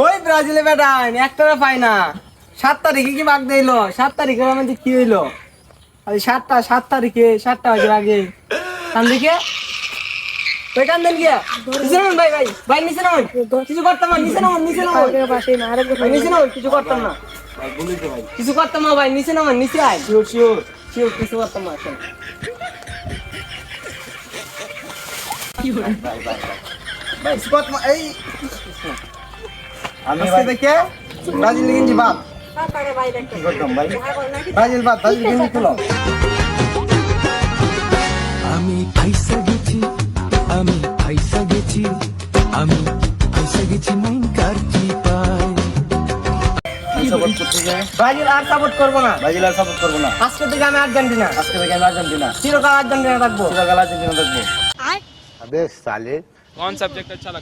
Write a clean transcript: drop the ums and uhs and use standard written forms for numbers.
ওই ব্রাজিলে বেটা একটারে পাই না। 7 তারিখে কি বাগ দিলো? 7 তারিখে আমাদের কি হইলো? আরে 7 তারিখে 7টা বাজে আগে কান দিকে ওই কান দেন গিয়া নিচে নাম ভাই ভাই ভাই নিচে নাম কিছু করতাম না নিচে নাম পাশে না আরে নিচে নাম কিছু করতাম না ভাই বলি তো ভাই কিছু করতাম না ভাই নিচে নাম নিচে আয় শিওর শিওর শিওর কিছু করতাম না আসলে কি হলো ভাই ভাই ভাই স্পট এই আমি ভাই দেখে ব্রাজিল গেঞ্জি বাপ পারে ভাই দেখতে কি করতাম ভাই ব্রাজিল বাপ ব্রাজিল গেঞ্জি খুলো আমি ফাইসা গেছি আমি ফাইসা গেছি আমি ফাইসা গেছি মন কারটি পায় সাপোর্ট করতে যাই ব্রাজিল আর সাপোর্ট করব না ব্রাজিল আর সাপোর্ট করব না আজকে থেকে আমি আর্জেন্টিনা চিরকাল আর্জেন্টিনা থাকবো চিরকাল আর্জেন্টিনা থাকবো कौन सब्जेक्ट अच्छा लगता है?